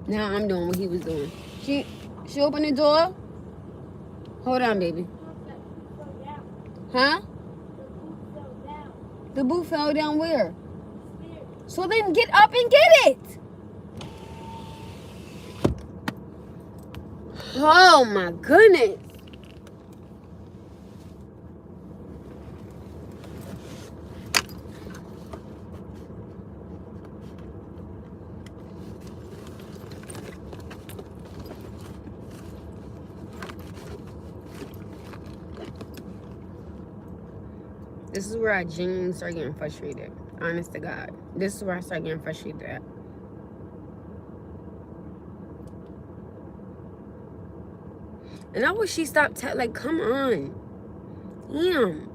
Now I'm doing what he was doing. She opened the door. Hold on, baby. Huh? The boot fell down where? So then get up and get it. Oh my goodness. This is where I genuinely start getting frustrated. Honest to God. This is where I start getting frustrated at. And I wish she stopped. Like, come on. Damn.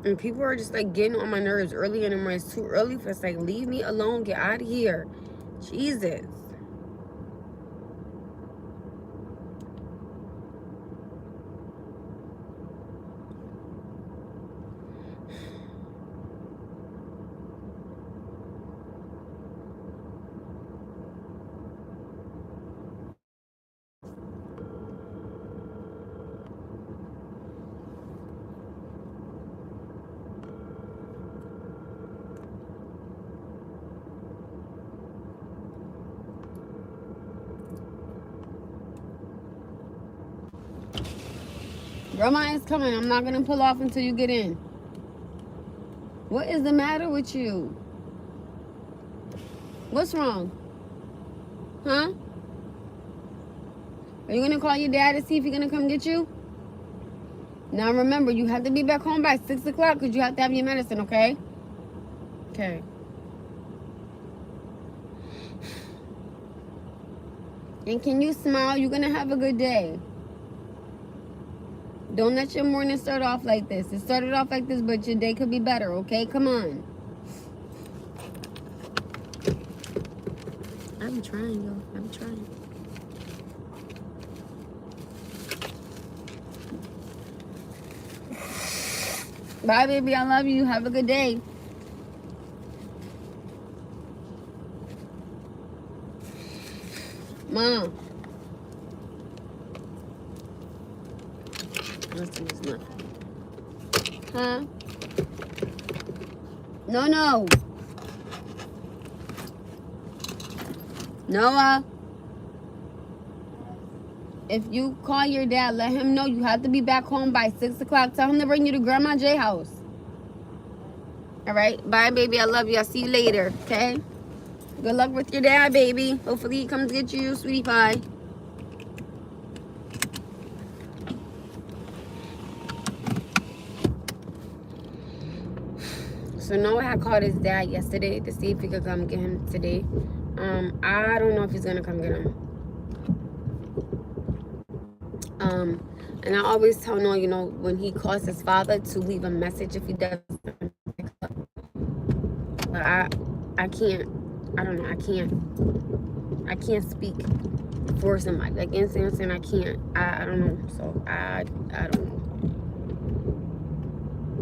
And people are just like getting on my nerves early in the morning. It's too early for us. Like, leave me alone. Get out of here. Jesus. Grandma is coming. I'm not going to pull off until you get in. What is the matter with you? What's wrong? Huh? Are you going to call your dad to see if he's going to come get you? Now remember, you have to be back home by 6 o'clock because you have to have your medicine, okay? Okay. And can you smile? You're going to have a good day. Don't let your morning start off like this. It started off like this, but your day could be better, okay? Come on. I'm trying, yo. I'm trying. Bye, baby. I love you. Have a good day. Mom. Listen, it's nothing. Huh? No. Noah. If you call your dad, let him know you have to be back home by 6 o'clock. Tell him to bring you to Grandma J house. All right? Bye, baby. I love you. I'll see you later, okay? Good luck with your dad, baby. Hopefully he comes get you, sweetie pie. So Noah had called his dad yesterday to see if he could come get him today. I don't know if he's going to come get him. And I always tell Noah, you know, when he calls his father to leave a message if he doesn't pick up. But I can't, I don't know, I can't speak for somebody. Like, you know what I'm saying? I can't, I don't know. So, I don't know.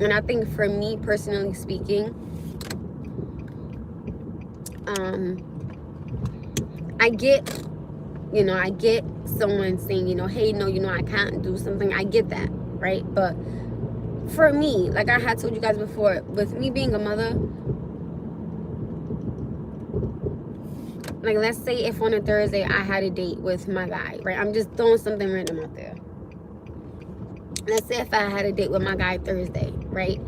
And I think for me, personally speaking, I get someone saying, you know, hey, no, you know, I can't do something. I get that, right? But for me, like I had told you guys before, with me being a mother, like let's say if on a Thursday I had a date with my guy, right? I'm just throwing something random out there. Let's say if I had a date with my guy Thursday, right?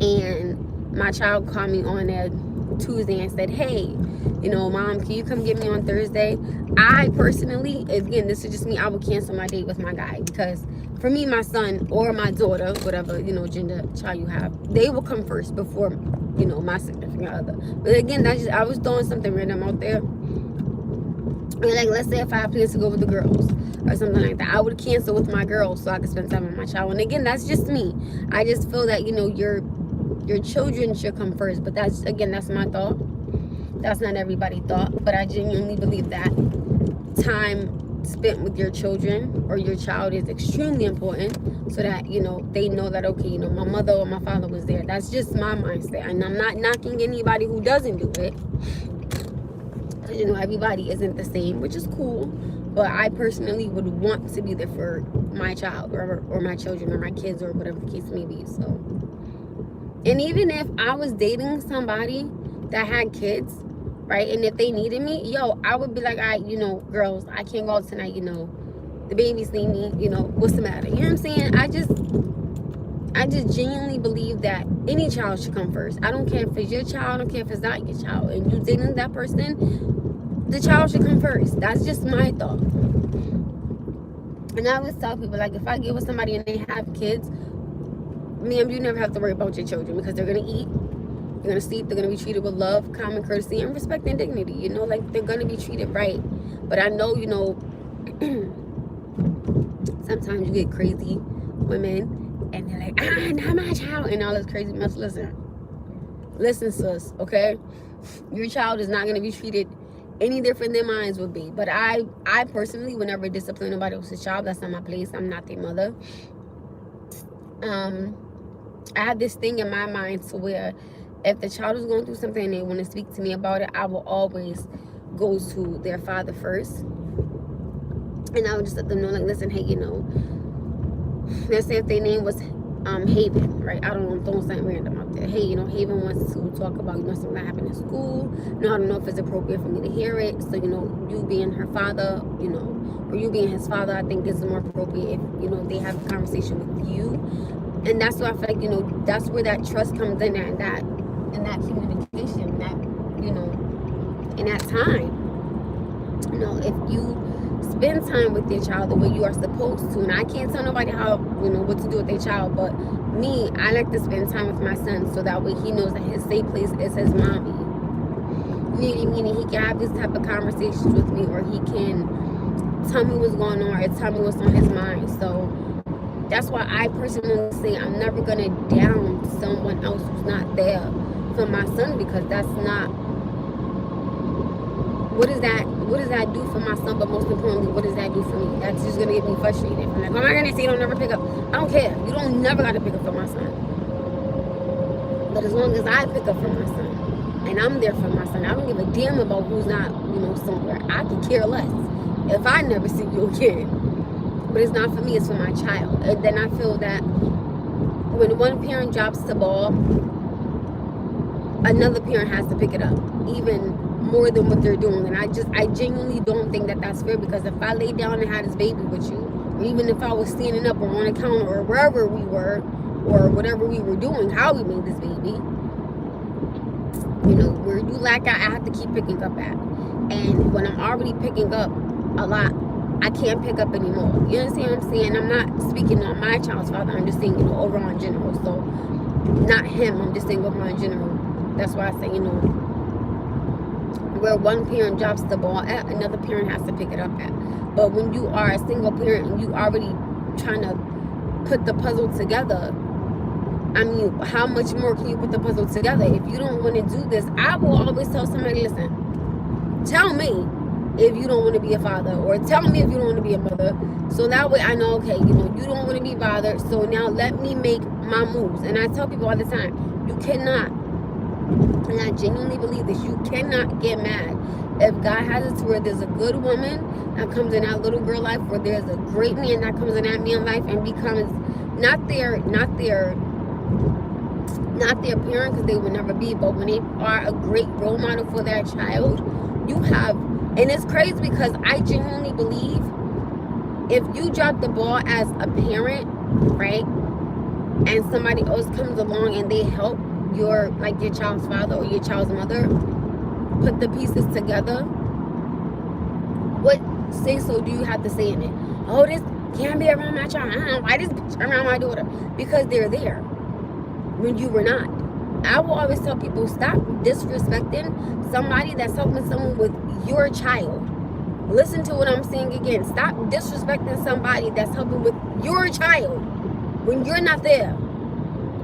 And my child called me on a Tuesday and said, hey, you know, Mom, can you come get me on Thursday? I personally, again, this is just me, I would cancel my date with my guy, because for me, my son or my daughter, whatever, you know, gender child you have, they will come first before, you know, my significant other. But again, that's just, I was throwing something random out there. And like, let's say if I have plans to go with the girls or something like that, I would cancel with my girls so I could spend time with my child. And again, that's just me. I just feel that, you know, your children should come first. But that's, again, that's my thought. That's not everybody's thought. But I genuinely believe that time spent with your children or your child is extremely important, so that, you know, they know that, okay, you know, my mother or my father was there. That's just my mindset. And I'm not knocking anybody who doesn't do it. You know, everybody isn't the same, which is cool, but I personally would want to be there for my child or my children or my kids or whatever the case may be. So, and even if I was dating somebody that had kids, right, and if they needed me, yo, I would be like, all right, you know, girls, I can't go out tonight, you know, the babies need me, you know, what's the matter? You know what I'm saying? I just genuinely believe that any child should come first. I don't care if it's your child, I don't care if it's not your child. And you dating that person, the child should come first. That's just my thought. And I always tell people, like, if I get with somebody and they have kids, ma'am, you never have to worry about your children, because they're going to eat, they're going to sleep, they're going to be treated with love, common courtesy, and respect and dignity. You know, like, they're going to be treated right. But I know, you know, sometimes you get crazy women, and they're like, not my child, and all this crazy mess. Listen, sis, okay? Your child is not going to be treated any different than mine would be. But I personally would never discipline nobody else's child. That's not my place. I'm not their mother. I have this thing in my mind to where if the child is going through something and they want to speak to me about it, I will always go to their father first. And I would just let them know, like, listen, hey, you know, let's say if their name was Haven, right? I don't know, I'm throwing something random out there. Hey, you know, Haven wants to talk about, you know, something that happened in school. No, I don't know if it's appropriate for me to hear it. So, you know, you being her father, you know, or you being his father, I think is more appropriate if, you know, they have a conversation with you. And that's why I feel like, you know, that's where that trust comes in, and that communication, that, you know, in that time. You know, if you spend time with your child the way you are supposed to, and I can't tell nobody how, you know, what to do with their child, but me, I like to spend time with my son, so that way he knows that his safe place is his mommy. Meaning he can have this type of conversations with me, or he can tell me what's going on, or tell me what's on his mind. So that's why I personally say I'm never gonna down someone else who's not there for my son, because that's not, what does that do for my son? But most importantly, what does that do for me? That's just gonna get me frustrated. I'm like, oh my goodness, you don't never pick up. I don't care. You don't never gotta pick up for my son. But as long as I pick up for my son and I'm there for my son, I don't give a damn about who's not, you know, somewhere. I could care less if I never see you again. But it's not for me, it's for my child. And then I feel that when one parent drops the ball, another parent has to pick it up, even more than what they're doing. And I genuinely don't think that that's fair, because if I lay down and had this baby with you, or even if I was standing up or on a counter or wherever we were, or whatever we were doing, how we made this baby, you know, where you lack out, I have to keep picking up at. And when I'm already picking up a lot, I can't pick up anymore. You understand what I'm saying? I'm not speaking on my child's father. I'm just saying, you know, overall in general. So, not him. I'm just saying overall in general. That's why I say, you know, where one parent drops the ball at, another parent has to pick it up at. But when you are a single parent and you already trying to put the puzzle together, I mean, how much more can you put the puzzle together? If you don't want to do this, I will always tell somebody, listen, tell me if you don't want to be a father, or tell me if you don't want to be a mother, so that way I know, okay, you know, you don't want to be bothered, so now let me make my moves. And I tell people all the time, you cannot, and I genuinely believe this, you cannot get mad if God has it to where there's a good woman that comes in that little girl life, or there's a great man that comes in that man life and becomes not their parent, because they will never be, but when they are a great role model for their child, you have. And it's crazy, because I genuinely believe if you drop the ball as a parent, right, and somebody else comes along and they help your child's father or your child's mother put the pieces together, what say so do you have to say in it? Oh, this can't be around my child. I don't know why this bitch around my daughter. Because they're there when you were not. I will always tell people, stop disrespecting somebody that's helping someone with your child. Listen to what I'm saying again. Stop disrespecting somebody that's helping with your child when you're not there.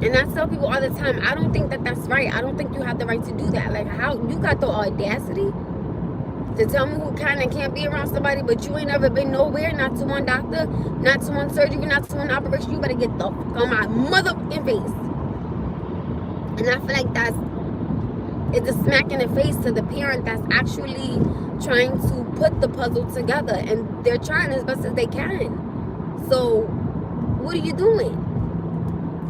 And I tell people all the time, I don't think that that's right. I don't think you have the right to do that. Like, how you got the audacity to tell me who can and can't be around somebody, but you ain't never been nowhere, not to one doctor, not to one surgery, not to one operation. You better get the fuck on my motherfucking face. And I feel like it's a smack in the face to the parent that's actually trying to put the puzzle together, and they're trying as best as they can. So what are you doing?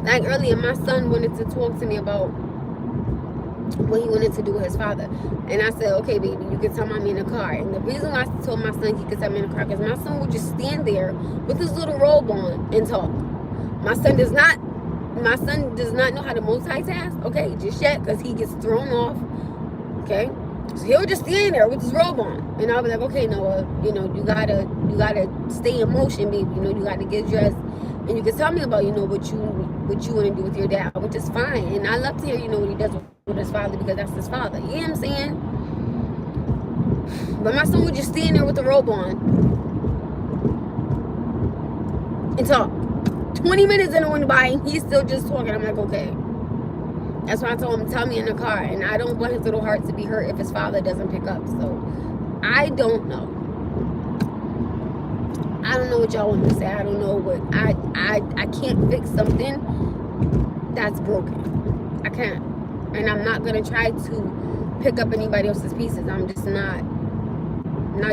Like earlier, my son wanted to talk to me about what he wanted to do with his father, and I said, okay baby, you can tell mommy in the car. And the reason why I told my son he could tell me in the car, because my son would just stand there with his little robe on and talk. My son does not know how to multitask, okay, just yet, because he gets thrown off, okay? So he'll just stand there with his robe on, and I'll be like, okay, Noah, you know, you gotta stay in motion, baby. You know, you gotta get dressed, and you can tell me about, you know, what you want to do with your dad, which is fine. And I love to hear, you know, what he does with his father, because that's his father. You know what I'm saying? But my son would just stand there with the robe on and talk. 20 minutes in, went by and he's still just talking. I'm like, okay. That's why I told him, tell me in the car. And I don't want his little heart to be hurt if his father doesn't pick up. So I don't know. I don't know what y'all want to say. I don't know what I can't fix something that's broken. I can't. And I'm not gonna try to pick up anybody else's pieces. I'm just not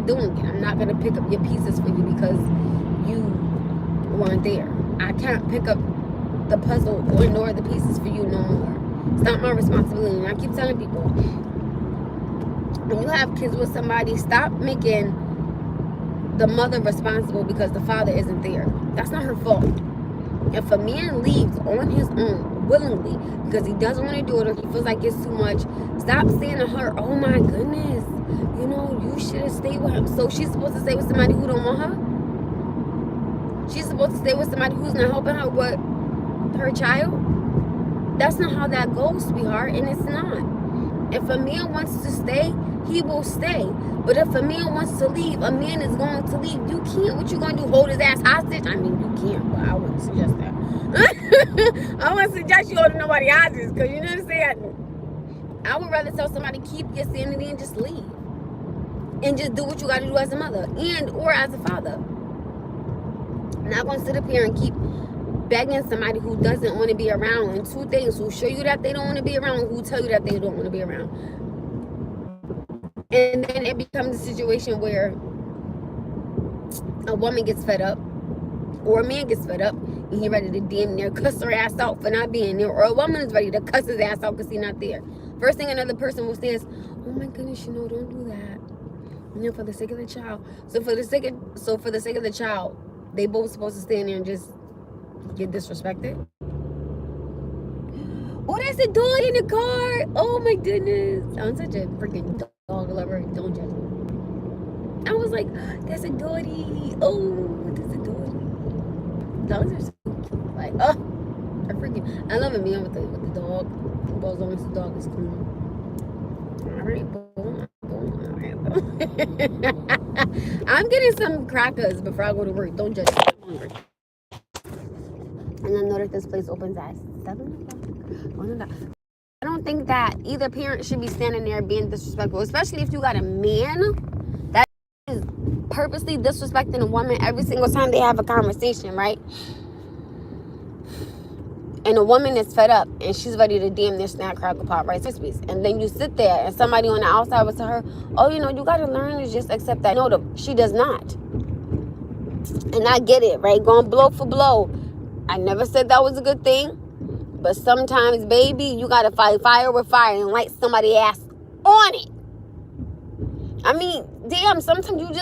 doing it. I'm not gonna pick up your pieces for you because you weren't there. I can't pick up the puzzle or nor the pieces for you no more. It's not my responsibility. And I keep telling people, when you have kids with somebody, stop making the mother responsible because the father isn't there. That's not her fault. If a man leaves on his own, willingly, because he doesn't want to do it or he feels like it's too much, stop saying to her, oh my goodness, you know, you should have stayed with him. So she's supposed to stay with somebody who don't want her? She's supposed to stay with somebody who's not helping her with her child? That's not how that goes, sweetheart, and it's not. If a man wants to stay, he will stay. But if a man wants to leave, a man is going to leave. You can't. What you going to do, hold his ass hostage? I mean, you can't, but I wouldn't suggest that. I wouldn't suggest you holding nobody hostage, because you know what I'm saying? I would rather tell somebody, keep your sanity and just leave. And just do what you got to do as a mother and or as a father. I'm not going to sit up here and keep begging somebody who doesn't want to be around. And two things, who show you that they don't want to be around, who tell you that they don't want to be around. And then it becomes a situation where a woman gets fed up Or a man gets fed up and he ready to damn near cuss her ass out for not being there. Or a woman is ready to cuss his ass out because he's not there. First thing another person will say is, oh my goodness, don't do that. For the sake of the child. So for the sake of the child, they both supposed to stand there and just get disrespected. Oh, that's a dog in the car. Oh my goodness. I'm such a freaking dog lover. Don't judge me. I was like, that's a doggy. Oh, that's a doggy. Dogs are so cute. Like, oh, I love a man with the dog. Well, as long as the dog is clean. Alright, boom. I'm getting some crackers before I go to work. Don't judge me. I'm hungry. And I know that this place opens at 7 o'clock. I don't think that either parent should be standing there being disrespectful, especially if you got a man that is purposely disrespecting a woman every single time they have a conversation, right? And a woman is fed up and she's ready to damn near snack, crackle, pop, right? And then you sit there and somebody on the outside will tell her, oh, you got to learn to just accept that. No, she does not. And I get it, right? Going blow for blow. I never said that was a good thing. But sometimes, baby, you got to fight fire with fire and light somebody's ass on it. I mean, damn, sometimes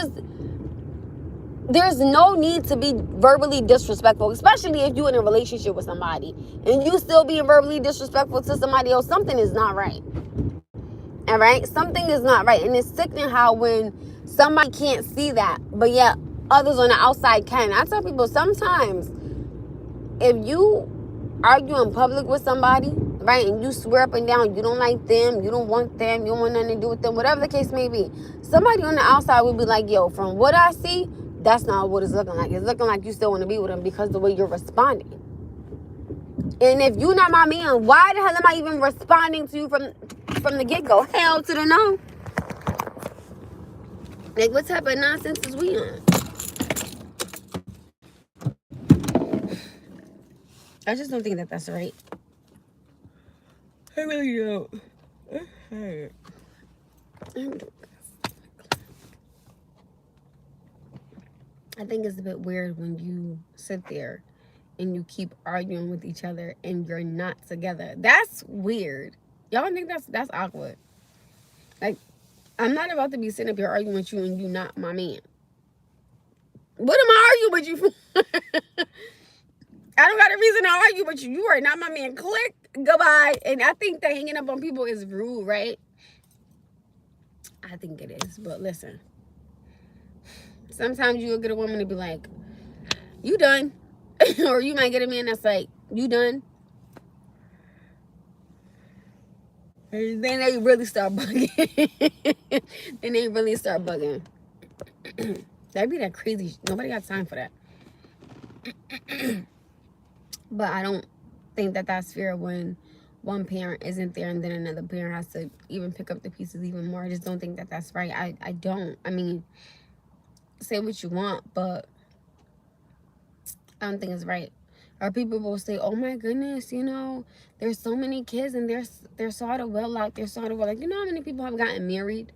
there's no need to be verbally disrespectful, especially if you're in a relationship with somebody and you still being verbally disrespectful to somebody else. Something is not right. All right? Something is not right. And it's sickening how when somebody can't see that, but yet others on the outside can. I tell people sometimes if you argue in public with somebody, right, and you swear up and down you don't like them, you don't want them, you don't want nothing to do with them, whatever the case may be, somebody on the outside will be like, yo, from what I see, that's not what it's looking like. It's looking like you still want to be with them because of the way you're responding. And if you're not my man, why the hell am I even responding to you from the get-go? Hell to the no. Like, what type of nonsense is we on? I just don't think that that's right. I really don't. I think it's a bit weird when you sit there and you keep arguing with each other and you're not together. That's weird. Y'all think that's awkward? Like, I'm not about to be sitting up here arguing with you and you not my man. What am I arguing with you for? I don't got a reason to argue with you. You are not my man. Click. Goodbye. And I think that hanging up on people is rude, right? I think it is. But listen. Sometimes you'll get a woman to be like, you done? Or you might get a man that's like, you done? And then they really start bugging. That'd be that crazy. Nobody got time for that. But I don't think that that's fair when one parent isn't there and then another parent has to even pick up the pieces even more. I just don't think that that's right. I don't. I mean, say what you want, but I don't think it's right. Or people will say, oh my goodness, there's so many kids and they're so out of wedlock. They're so out of wedlock. You know how many people have gotten married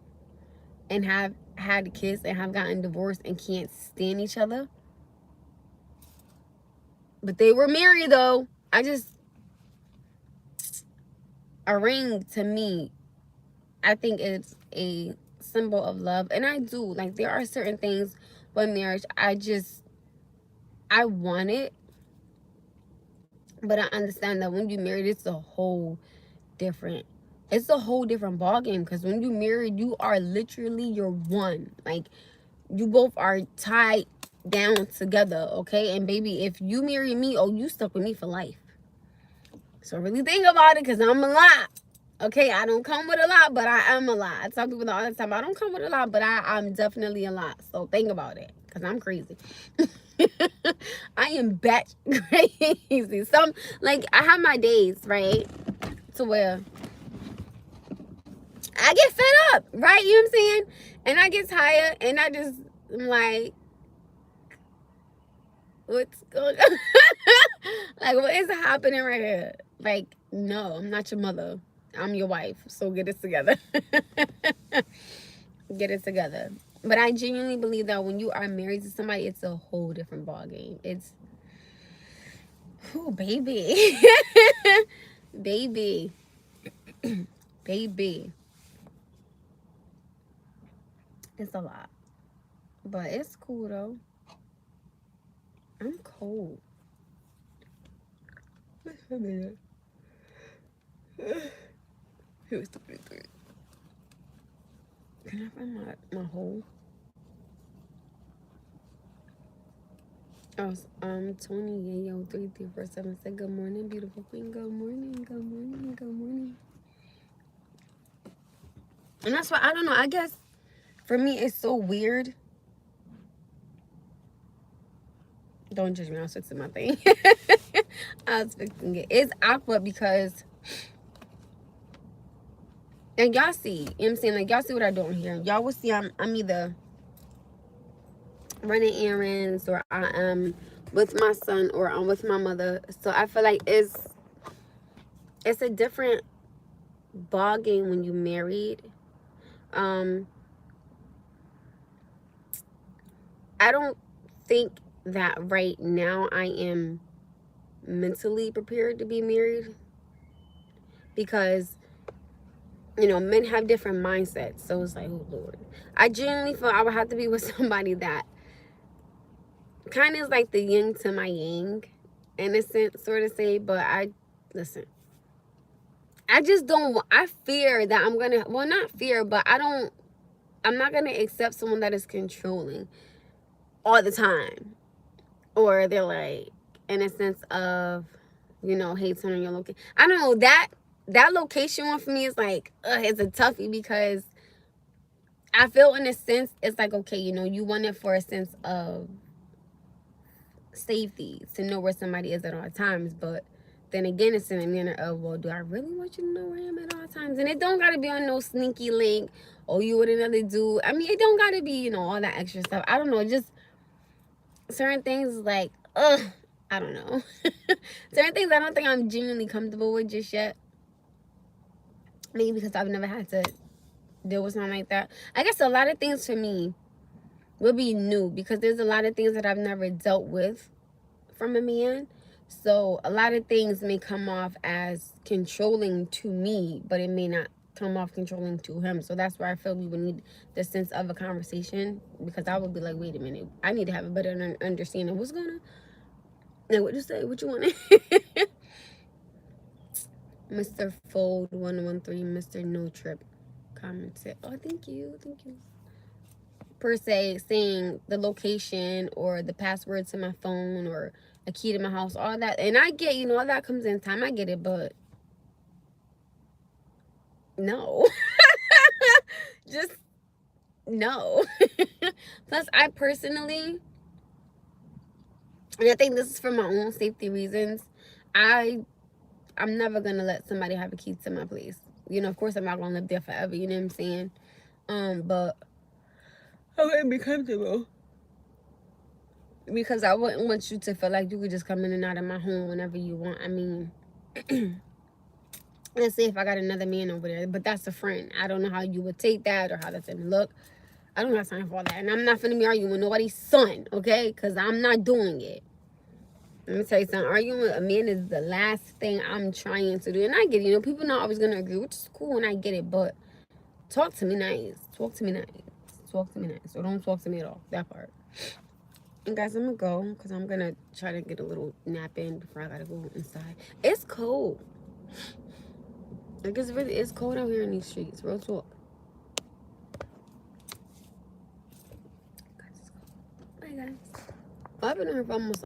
and have had kids and have gotten divorced and can't stand each other? But they were married, though. A ring, to me, I think it's a symbol of love. And I do. Like, there are certain things with marriage I want it. But I understand that when you married, it's a whole different ballgame. Because when you married, you are literally you're one. Like, you both are tied down together, okay? And baby, if you marry me, you stuck with me for life. So really think about it, because I'm a lot. Okay, I don't come with a lot, but I am a lot. I tell people all the time, I don't come with a lot, but I'm definitely a lot. So think about it, because I'm crazy. I am batch crazy. I have my days, right? To where I get fed up, right? You know what I'm saying? And I get tired, and I just, I'm like, what's going on? Like, what is happening right here? Like, no, I'm not your mother. I'm your wife. So get it together. Get it together. But I genuinely believe that when you are married to somebody, it's a whole different ball game. It's, oh, baby. Baby. Baby. It's a lot. But it's cool, though. I'm cold. What's a minute? Here's the big thing. Can I find my hole? Oh, Tony Yayo 3347 said, good morning, beautiful queen. Good morning, good morning, good morning. And that's why, I don't know, I guess for me it's so weird. Don't judge me, I was fixing my thing. I was fixing it. It's awkward because, and y'all see, you know what I'm saying? Like, y'all see what I'm doing here. Y'all will see I'm either running errands, or I am with my son, or I'm with my mother. So I feel like it's a different ball game when you married. I don't think that right now I am mentally prepared to be married, because you know, men have different mindsets. So it's like, oh Lord, I genuinely feel I would have to be with somebody that kind of is like the yin to my yang, in a sense, sort of say. But listen, I just don't, I fear that I'm gonna, well, not fear, but I'm not gonna accept someone that is controlling all the time, or they're like, in a sense of, you know, hey, turn on your location. I don't know, that location one for me is like, it's a toughie, because I feel in a sense it's like, okay, you know, you want it for a sense of safety, to know where somebody is at all times. But then again, it's in a manner of, well, do I really want you to know where I am at all times? And it don't gotta be on no sneaky link, or you with another dude. I mean, it don't gotta be, you know, all that extra stuff. I don't know, just certain things like, I don't know. Certain things I don't think I'm genuinely comfortable with just yet. Maybe because I've never had to deal with something like that. I guess a lot of things for me will be new, because there's a lot of things that I've never dealt with from a man. So a lot of things may come off as controlling to me, but it may not come off controlling to him. So that's where I feel we would need the sense of a conversation, because I would be like, wait a minute, I need to have a better understanding. What's going on? Like, what you say? What you want? Mr. Fold 113, Mr. No Trip commented. Oh, thank you, thank you. Per se, saying the location or the password to my phone or a key to my house, all that. And I get, you know, all that comes in time. I get it, but no. Just no. Plus, I personally, and I think this is for my own safety reasons, I'm never gonna let somebody have a key to my place. You know, of course I'm not gonna live there forever, you know what I'm saying? But I wouldn't be comfortable, because I wouldn't want you to feel like you could just come in and out of my home whenever you want. I mean, let's say if I got another man over there, but that's a friend. I don't know how you would take that or how that's gonna look. I don't have time for all that. And I'm not finna be arguing with nobody's son, okay? Because I'm not doing it. Let me tell you something. Arguing with a man is the last thing I'm trying to do. And I get it. You know, people not always going to agree, which is cool, and I get it. But talk to me nice. Talk to me nice. Talk to me nice. Or don't talk to me at all. That part. And guys, I'm going to go, because I'm going to try to get a little nap in before I got to go inside. It's cold. Like, it's cold out here in these streets. Real talk. Bye, guys. I've been here for almost